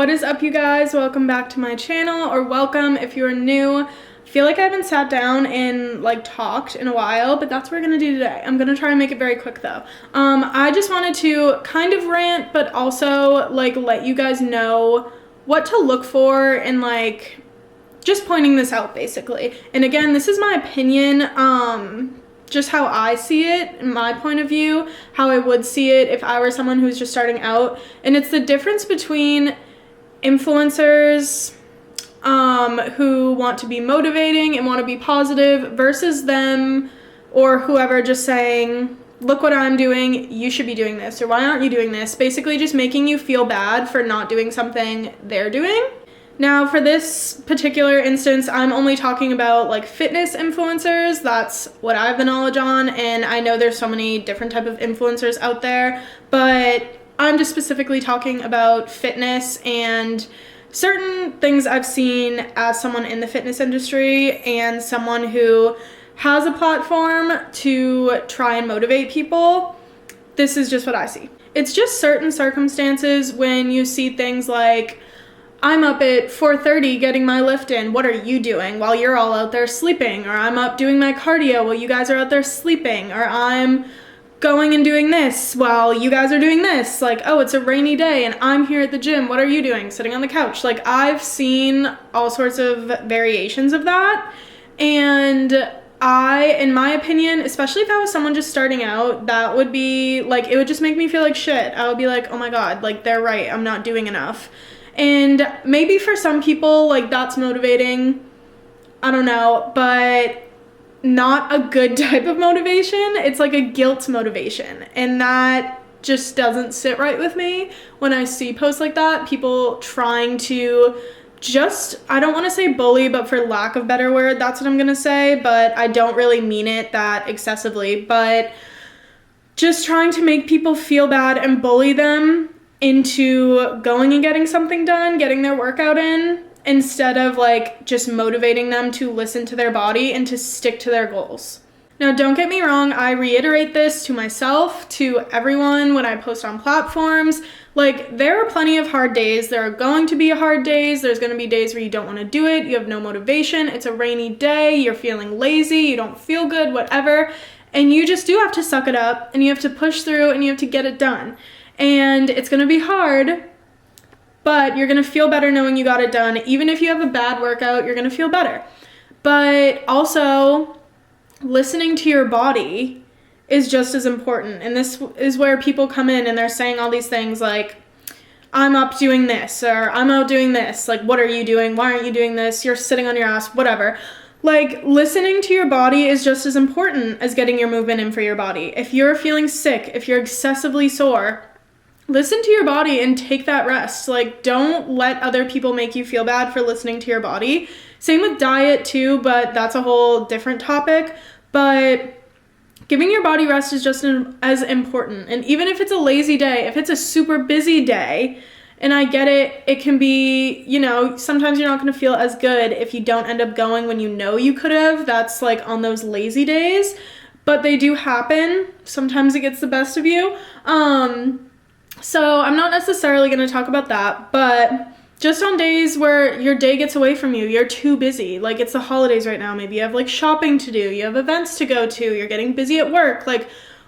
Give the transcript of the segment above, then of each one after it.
What is up, you guys? Welcome back to my channel, or welcome if you're new. I feel like I haven't sat down and talked in a while, but that's what we're gonna do today. I'm gonna try and make it very quick though. I just wanted to kind of rant, but also let you guys know what to look for and just pointing this out basically. And again, this is my opinion, just how I see it, in my point of view, how I would see it if I were someone who's just starting out. And it's the difference between influencers who want to be motivating and want to be positive versus them or whoever just saying, look what I'm doing, you should be doing this, or why aren't you doing this? Basically just making you feel bad for not doing something they're doing. Now, for this particular instance, I'm only talking about fitness influencers. That's what I have the knowledge on, and I know there's so many different type of influencers out there, but I'm just specifically talking about fitness and certain things I've seen as someone in the fitness industry and someone who has a platform to try and motivate people. This is just what I see. It's just certain circumstances when you see things like, I'm up at 4:30 getting my lift in. What are you doing while you're all out there sleeping? Or I'm up doing my cardio while you guys are out there sleeping. Or I'm going and doing this while you guys are doing this. Oh, it's a rainy day and I'm here at the gym. What are you doing? Sitting on the couch. I've seen all sorts of variations of that. And in my opinion, especially if I was someone just starting out, that would be it would just make me feel like shit. I would be like, oh my God, they're right. I'm not doing enough. And maybe for some people, that's motivating. I don't know, but not a good type of motivation. It's a guilt motivation, and that just doesn't sit right with me when I see posts like that. People trying to just, I don't want to say bully, but for lack of a better word, that's what I'm gonna say, but I don't really mean it that excessively, but just trying to make people feel bad and bully them into going and getting something done, getting their workout in, instead of just motivating them to listen to their body and to stick to their goals. Now, don't get me wrong, I reiterate this to myself, to everyone when I post on platforms. There are plenty of hard days. There are going to be hard days. There's going to be days where you don't want to do it. You have no motivation. It's a rainy day. You're feeling lazy. You don't feel good, whatever. And you just do have to suck it up, and you have to push through, and you have to get it done. And it's going to be hard, but you're going to feel better knowing you got it done. Even if you have a bad workout, you're going to feel better. But also, listening to your body is just as important. And this is where people come in and they're saying all these things I'm up doing this, or I'm out doing this. What are you doing? Why aren't you doing this? You're sitting on your ass, whatever. Listening to your body is just as important as getting your movement in for your body. If you're feeling sick, if you're excessively sore, listen to your body and take that rest. Don't let other people make you feel bad for listening to your body. Same with diet too, but that's a whole different topic. But giving your body rest is just as important. And even if it's a lazy day, if it's a super busy day, and I get it, it can be, sometimes you're not going to feel as good if you don't end up going when you know you could have. That's on those lazy days, but they do happen. Sometimes it gets the best of you. So I'm not necessarily going to talk about that, but just on days where your day gets away from you, you're too busy. It's the holidays right now. Maybe you have shopping to do, you have events to go to, you're getting busy at work,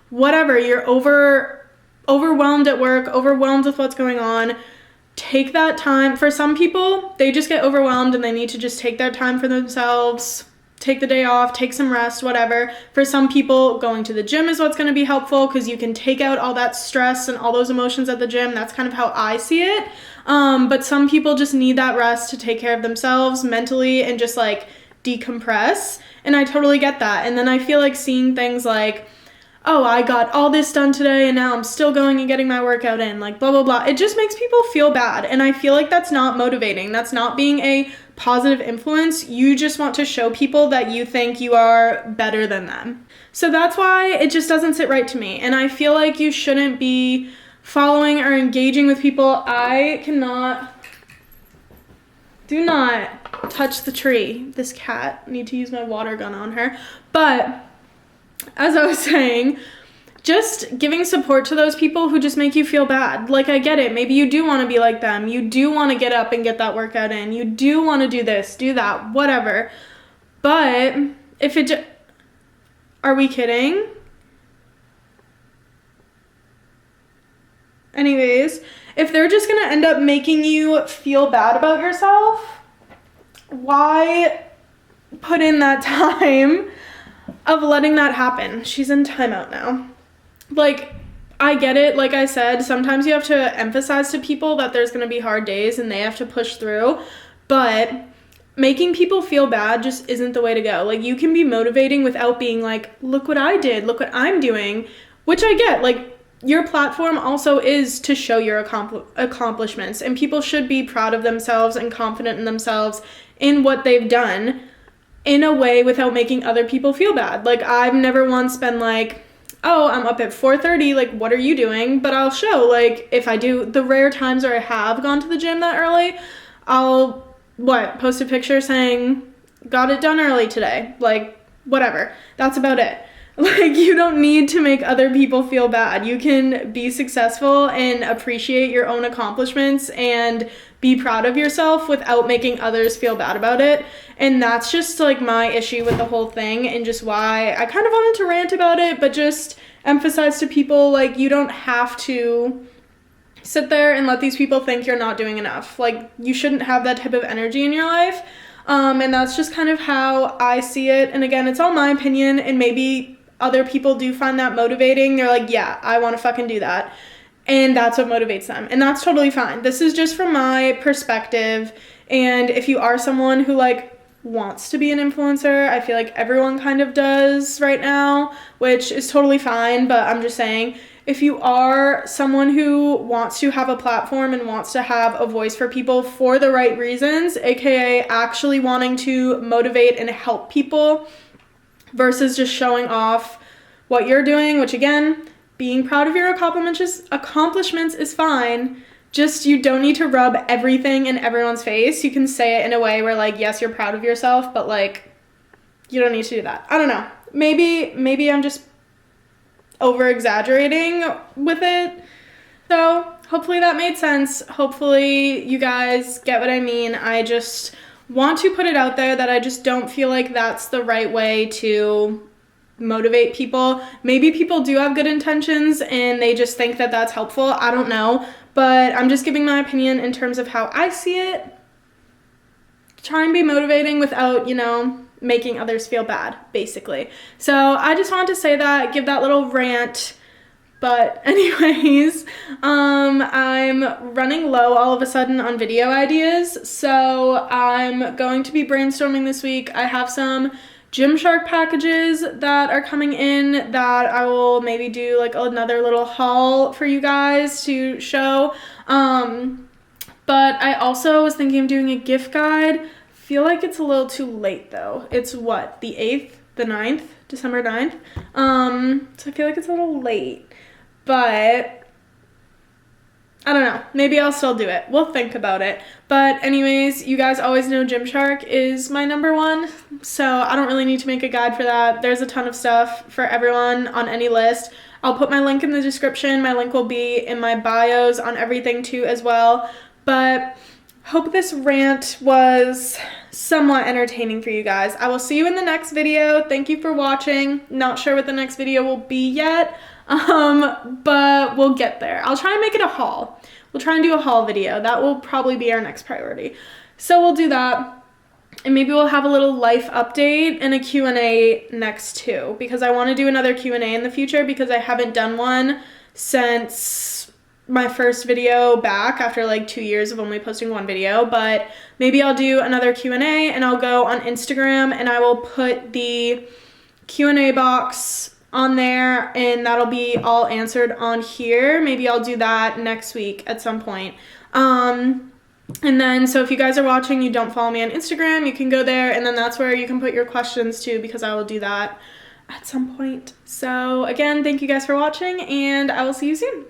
whatever. You're overwhelmed at work, overwhelmed with what's going on. Take that time. For some people, they just get overwhelmed and they need to just take their time for themselves, take the day off, take some rest, whatever. For some people, going to the gym is what's going to be helpful because you can take out all that stress and all those emotions at the gym. That's kind of how I see it. But some people just need that rest to take care of themselves mentally and just decompress. And I totally get that. And then I feel seeing things oh, I got all this done today and now I'm still going and getting my workout in, blah, blah, blah. It just makes people feel bad. And I feel that's not motivating. That's not being a positive influence. You just want to show people that you think you are better than them. So that's why it just doesn't sit right to me. And I feel you shouldn't be following or engaging with people. Do not touch the tree. This cat, I need to use my water gun on her. But as I was saying, just giving support to those people who just make you feel bad. Like, I get it. Maybe you do want to be like them. You do want to get up and get that workout in. You do want to do this, do that, whatever. But if it are we kidding? Anyways, if they're just going to end up making you feel bad about yourself, why put in that time of letting that happen? She's in timeout now. Like, I get it. Like I said, sometimes you have to emphasize to people that there's going to be hard days and they have to push through, but making people feel bad just isn't the way to go. Like, you can be motivating without being like, look what I did, look what I'm doing, which I get. Like, your platform also is to show your accomplishments, and people should be proud of themselves and confident in themselves in what they've done in a way without making other people feel bad. Like, I've never once been like, oh, I'm up at 4:30, like, what are you doing? But I'll show, like, if I do, the rare times where I have gone to the gym that early, I'll, post a picture saying, got it done early today. Like, whatever. That's about it. Like, you don't need to make other people feel bad. You can be successful and appreciate your own accomplishments and be proud of yourself without making others feel bad about it. And that's just, like, my issue with the whole thing, and just why I kind of wanted to rant about it, but just emphasize to people, like, you don't have to sit there and let these people think you're not doing enough. Like, you shouldn't have that type of energy in your life. And that's just kind of how I see it. And again, it's all my opinion, and maybe other people do find that motivating. They're like, yeah, I want to fucking do that. And that's what motivates them. And that's totally fine. This is just from my perspective. And if you are someone who, like, wants to be an influencer, I feel like everyone kind of does right now, which is totally fine. But I'm just saying, if you are someone who wants to have a platform and wants to have a voice for people for the right reasons, aka actually wanting to motivate and help people versus just showing off what you're doing, which again, being proud of your accomplishments is fine. Just, you don't need to rub everything in everyone's face. You can say it in a way where, like, yes, you're proud of yourself, but, like, you don't need to do that. I don't know. Maybe I'm just over exaggerating with it. So hopefully that made sense. Hopefully you guys get what I mean. I just want to put it out there that I just don't feel like that's the right way to motivate people. Maybe people do have good intentions and they just think that that's helpful. I don't know, but I'm just giving my opinion in terms of how I see it. Try and be motivating without, you know, making others feel bad, basically. So I just wanted to say that, give that little rant. But anyways, I'm running low all of a sudden on video ideas, so I'm going to be brainstorming this week. I have some Gymshark packages that are coming in that I will maybe do, like, another little haul for you guys to show. But I also was thinking of doing a gift guide. Feel like it's a little too late though. It's what, the 8th, the 9th, December 9th. So I feel like it's a little late. But I don't know. Maybe I'll still do it. We'll think about it. But anyways, you guys always know Gymshark is my number one. So I don't really need to make a guide for that. There's a ton of stuff for everyone on any list. I'll put my link in the description. My link will be in my bios on everything too as well. But hope this rant was somewhat entertaining for you guys. I will see you in the next video. Thank you for watching. Not sure what the next video will be yet. But we'll get there. I'll try and make it a haul. We'll try and do a haul video. That will probably be our next priority. So we'll do that. And maybe we'll have a little life update and a Q&A next too, because I want to do another Q&A in the future because I haven't done one since my first video back after like 2 years of only posting one video. But maybe I'll do another Q&A and I'll go on Instagram and I will put the Q&A box on there and that'll be all answered on here. Maybe I'll do that next week at some point. And then, so if you guys are watching, you don't follow me on Instagram, you can go there and then that's where you can put your questions too, because I will do that at some point. So again, thank you guys for watching and I will see you soon.